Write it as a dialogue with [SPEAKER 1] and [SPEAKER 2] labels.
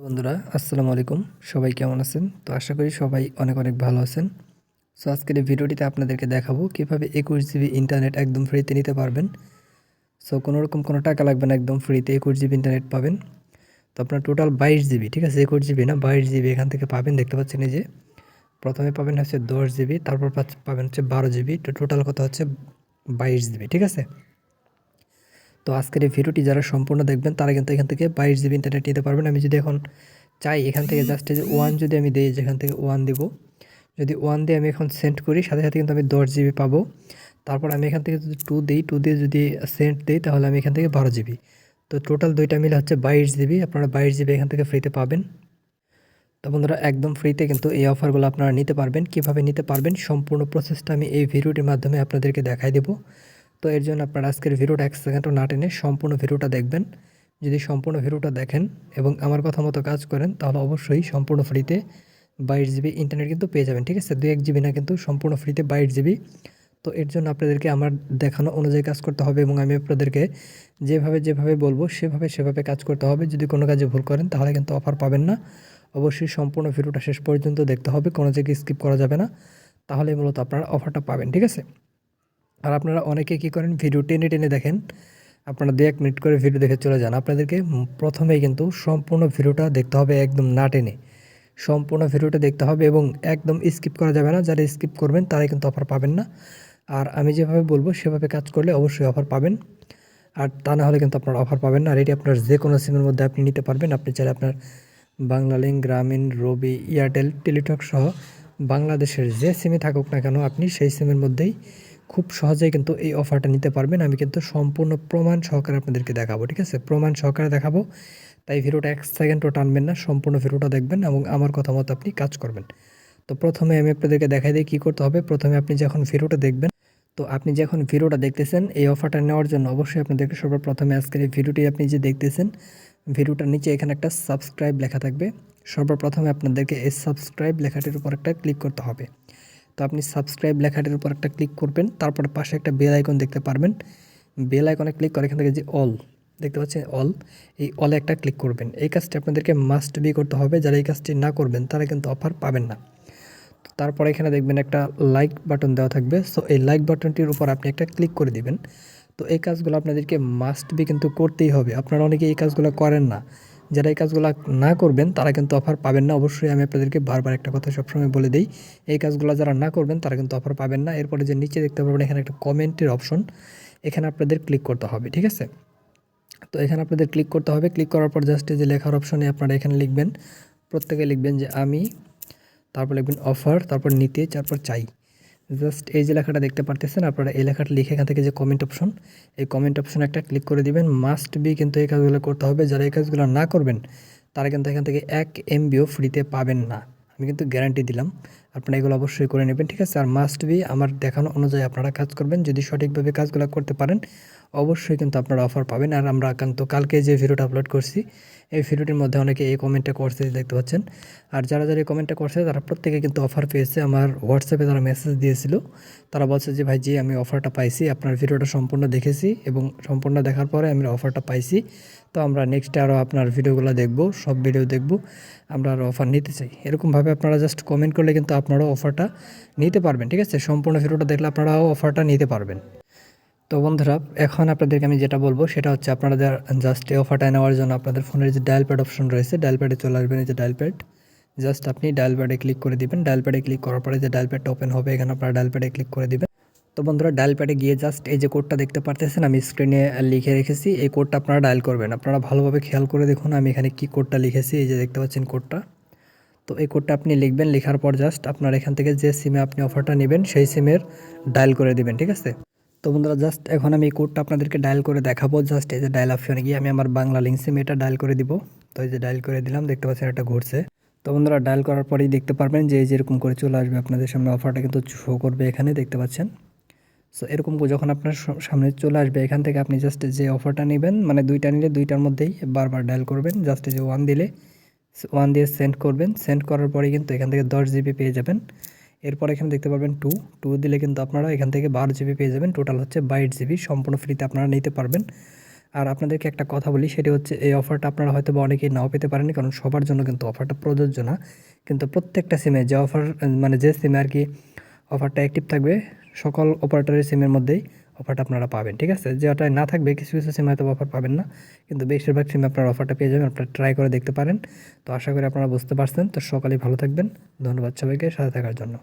[SPEAKER 1] বন্ধুরা আসসালামু আলাইকুম। সবাই কেমন আছেন? তো আশা করি সবাই অনেক অনেক ভালো আছেন। সো আজকের এই ভিডিওটিতে আপনাদেরকে দেখাবো কিভাবে 21 জিবি ইন্টারনেট একদম ফ্রিতে নিতে পারবেন। সো কোনো রকম কোনো টাকা লাগবে না, একদম ফ্রিতে 21 জিবি ইন্টারনেট পাবেন। তো আপনার টোটাল 22 জিবি, ঠিক আছে, 21 জিবি না, 22 জিবি এখান থেকে পাবেন। দেখতে পাচ্ছেন এই যে প্রথমে পাবেন হচ্ছে 10 জিবি, তারপর পাবেন হচ্ছে 12 জিবি, তো টোটাল কত হচ্ছে 22 জিবি, ঠিক আছে। তো আজকের এই ভিডিওটি যারা সম্পূর্ণ দেখবেন তারা কিন্তু এখান থেকে 22 জিবি ইন্টারনেট নিতে পারবেন। আমি যদি এখন চাই এখান থেকে জাস্ট এই যে 1 যদি আমি দিই, যেখান থেকে 1 দিব, যদি 1 দিয়ে আমি এখন সেন্ড করি, সাথে সাথে কিন্তু আমি 10 জিবি পাবো। তারপর আমি এখান থেকে যদি 2 দিই, 2 দিয়ে যদি সেন্ড দিই, তাহলে আমি এখান থেকে 12 জিবি। তো টোটাল দুইটা মিলে হচ্ছে 22 জিবি। আপনারা 22 জিবি এখান থেকে ফ্রিতে পাবেন। তো বন্ধুরা একদম ফ্রিতে কিন্তু এই অফারগুলো আপনারা নিতে পারবেন। কিভাবে নিতে পারবেন সম্পূর্ণ প্রসেসটা আমি এই ভিডিওটির মাধ্যমে আপনাদেরকে দেখাই দেবো। তো এর জন্য আপনারা আজকের ভিডিওটা 1 সেকেন্ডও না টেনে সম্পূর্ণ ভিডিওটা দেখবেন। যদি সম্পূর্ণ ভিডিওটা দেখেন এবং আমার কথা মতো কাজ করেন, তাহলে অবশ্যই সম্পূর্ণ ফ্রিতে 22 জিবি ইন্টারনেট কিন্তু পেয়ে যাবেন, ঠিক আছে। 2-1 জিবি না, কিন্তু সম্পূর্ণ ফ্রিতে 22 জিবি। তো এর জন্য আপনাদেরকে আমার দেখানো অনুযায়ী কাজ করতে হবে এবং আমি আপনাদেরকে যেভাবে যেভাবে বলবো সেভাবে কাজ করতে হবে। যদি কোনো কাজে ভুল করেন তাহলে কিন্তু অফার পাবেন না। অবশ্যই সম্পূর্ণ ভিডিওটা শেষ পর্যন্ত দেখতে হবে, কোনো জায়গায় স্কিপ করা যাবে না, তাহলে মূলত আপনারা অফারটা পাবেন, ঠিক আছে। আর আপনারা অনেকে কী করেন, ভিডিও টেনে টেনে দেখেন। আপনারা 2-1 মিনিট করে ভিডিও দেখে চলে যান। আপনাদেরকে প্রথমেই কিন্তু সম্পূর্ণ ভিডিওটা দেখতে হবে, একদম না টেনে সম্পূর্ণ ভিডিওটা দেখতে হবে এবং একদম স্কিপ করা যাবে না। যারা স্কিপ করবেন তারাই কিন্তু অফার পাবেন না। আর আমি যেভাবে বলবো সেভাবে কাজ করলে অবশ্যই অফার পাবেন। আর তা না হলে কিন্তু আপনার অফার পাবেন না। আর এটি আপনার যে কোনো সিমের মধ্যে আপনি নিতে পারবেন। আপনি চাইলে আপনার বাংলালিংক, গ্রামীণ, রবি, এয়ারটেল, টেলিটক সহ বাংলাদেশের যে সিমে থাকুক না কেন, আপনি সেই সিমের মধ্যেই খুব সহজেই কিন্তু এই অফারটা নিতে পারবেন। আমি কিন্তু সম্পূর্ণ প্রমাণ সহকারে আপনাদেরকে দেখাবো, ঠিক আছে, প্রমাণ সহকারে দেখাবো। তাই ভিডিওটা 1 সেকেন্ডও টানবেন না, সম্পূর্ণ ভিডিওটা দেখবেন এবং আমার কথা মতো আপনি কাজ করবেন। তো প্রথমে আমি আপনাদেরকে দেখাই দিই কী করতে হবে। প্রথমে আপনি যখন ভিডিওটা দেখবেন, তো আপনি যখন ভিডিওটা দেখতেছেন এই অফারটা নেওয়ার জন্য অবশ্যই আপনাদেরকে সর্বপ্রথমে আজকের এই ভিডিওটি আপনি যে দেখতেছেন, ভিডিওটার নিচে এখানে একটা সাবস্ক্রাইব লেখা থাকবে। সর্বপ্রথমে আপনাদেরকে এই সাবস্ক্রাইব লেখাটির উপর একটা ক্লিক করতে হবে। তো আপনি সাবস্ক্রাইব লেখাটির উপর একটা ক্লিক করবেন, তারপর পাশে একটা বেল আইকন দেখতে পারবেন। বেল আইকনে ক্লিক করে এখান থেকে যে অল দেখতে পাচ্ছেন, অল, এই অলে একটা ক্লিক করবেন। এই কাজটি আপনাদেরকে মাস্ট বি করতে হবে। যারা এই কাজটি না করবেন তারা কিন্তু অফার পাবেন না। তারপরে এখানে দেখবেন একটা লাইক বাটন দেওয়া থাকবে। সো এই লাইক বাটনটির উপর আপনি একটা ক্লিক করে দিবেন। তো এই কাজগুলো আপনাদেরকে মাস্ট বি কিন্তু করতেই হবে। আপনারা অনেকে এই কাজগুলো করেন না। যারা এই কাজগুলো না করবেন তারা কিন্তু অফার পাবেন না। অবশ্যই আমি আপনাদেরকে বারবার একটা কথা সবসময় বলে দিই, এই কাজগুলো যারা না করবেন তারা কিন্তু অফার পাবেন না। এরপরে যে নিচে দেখতে পাবেন এখানে একটা কমেন্টের অপশন, এখানে আপনাদের ক্লিক করতে হবে, ঠিক আছে। তো এখানে আপনাদের ক্লিক করতে হবে। ক্লিক করার পর জাস্ট এই যে লেখার অপশনে আপনারা এখানে লিখবেন, প্রত্যেকে লিখবেন যে আমি, তারপর লিখবেন অফার, তারপর নিতে, তারপর চাই। জাস্ট এই যে লেখাটা দেখতে পারতেছেন, আপনারা এই লেখাটা লিখে এখান থেকে যে কমেন্ট অপশন, এই কমেন্ট অপশনে একটা ক্লিক করে দিবেন। মাস্ট বি কিন্তু এই কাজগুলো করতে হবে। যারা এই কাজগুলো না করবেন তারা কিন্তু এখান থেকে 1 MBও ফ্রিতে পাবেন না। আমি কিন্তু গ্যারান্টি দিলাম। আপনারা এগুলো অবশ্যই করে নেবেন, ঠিক আছে। আর মাস্ট বি আমার দেখানো অনুযায়ী আপনারা কাজ করবেন। যদি সঠিকভাবে কাজগুলো করতে পারেন অবশ্যই কিন্তু আপনারা অফার পাবেন। আর আমরা কিন্তু কালকে যে ভিডিওটা আপলোড করছি, এই ভিডিওটির মধ্যে অনেকে এই কমেন্টটা করছে দেখতে পাচ্ছেন। আর যারা যারা এই কমেন্টটা করছে তারা প্রত্যেকে কিন্তু অফার পেয়েছে। আমার হোয়াটসঅ্যাপে তারা মেসেজ দিয়েছিল। তারা বলছে যে ভাই জি, আমি অফারটা পাইছি, আপনার ভিডিওটা সম্পূর্ণ দেখেছি এবং সম্পূর্ণ দেখার পরে আমি অফারটা পাইছি। তো আমরা নেক্সটে আরও আপনার ভিডিওগুলো দেখব, সব ভিডিও দেখব, আমরা আরও অফার নিতে চাই। এরকমভাবে আপনারা জাস্ট কমেন্ট করলে কিন্তু আপনারাও অফারটা নিতে পারবেন, ঠিক আছে। সম্পূর্ণ ভিডিওটা দেখলে আপনারাও অফারটা নিতে পারবেন। তো বন্ধুরা এখন আপনাদেরকে আমি যেটা বলবো সেটা হচ্ছে, আপনাদের জাস্ট এই অফারটা নেওয়ার জন্য আপনাদের ফোনের যে ডায়াল প্যাড অপশন রয়েছে, ডায়াল প্যাডে চলে আসবেন। এই যে ডায়াল প্যাড, জাস্ট আপনি ডায়াল প্যাডে ক্লিক করে দিবেন। ডায়াল প্যাডে ক্লিক করার পরে যে ডায়াল প্যাডটা ওপেন হবে, এখানে আপনারা ডায়াল প্যাডে ক্লিক করে দিবেন। তো বন্ধুরা ডায়াল প্যাডে গিয়ে জাস্ট এই যে কোডটা দেখতে পারতেছেন, আমি স্ক্রিনে লিখে রেখেছি, এই কোডটা আপনারা ডায়াল করবেন। আপনারা ভালোভাবে খেয়াল করে দেখুন আমি এখানে কি কোডটা লিখেছি, এই যে দেখতে পাচ্ছেন কোডটা। তো এই কোডটা আপনি লিখবেন, লেখার পর জাস্ট আপনার এখান থেকে যে সিমে আপনি অফারটা নেবেন সেই সিমের ডায়াল করে দিবেন, ঠিক আছে। তো বন্ধুরা জাস্ট এখন আমি এই কোডটা আপনাদেরকে ডায়াল করে দেখাবো। জাস্ট এই যে ডায়াল অপশনে গিয়ে আমি আমার বাংলা লিঙ্ক সিম এটা ডায়াল করে দিব। তো এই যে ডায়াল করে দিলাম, দেখতে পাচ্ছেন এটা ঘুরছে। তো বন্ধুরা ডায়াল করার পরেই দেখতে পারবেন যে এই যেরকম করে চলে আসবে আপনাদের সামনে, অফারটা কিন্তু শো করবে এখানে, দেখতে পাচ্ছেন। সো এরকম যখন আপনার সামনে চলে আসবে, এখান থেকে আপনি জাস্ট যে অফারটা নেবেন, মানে দুইটা নিলে দুইটার মধ্যেই বারবার ডায়াল করবেন। জাস্ট যে 1 দিলে 1 দিয়ে সেন্ড করবেন। সেন্ড করার পরে কিন্তু এখান থেকে 10 জিবি পেয়ে যাবেন। এরপর এখানে দেখতে পারবেন 2 দিলে কিন্তু আপনারা এখান থেকে 12 জিবি পেয়ে যাবেন। টোটাল হচ্ছে 22 জিবি সম্পূর্ণ ফ্রিতে আপনারা নিতে পারবেন। আর আপনাদেরকে একটা কথা বলি, সেটি হচ্ছে এই অফারটা আপনারা হয়তো বা অনেকেই নাও পেতে পারেন, কারণ সবার জন্য কিন্তু অফারটা প্রযোজ্য না। কিন্তু প্রত্যেকটা সিমে যে অফার মানে যে সিমে আর কি অফারটা অ্যাক্টিভ থাকবে, সকল অপারেটরের সিমের মধ্যেই অফারটা আপনারা পাবেন, ঠিক আছে? যেটায় না থাকবে কিছু কিছু সিমে হয়তো অফার পাবেন না, কিন্তু বেশিরভাগ সিমে আপনারা অফারটা পেয়ে যাবেন। আপনারা ট্রাই করে দেখতে পারেন। তো আশা করি আপনারা বুঝতে পারছেন। তো সকালেই ভালো থাকবেন। ধন্যবাদ সবাইকে সাথে থাকার জন্য।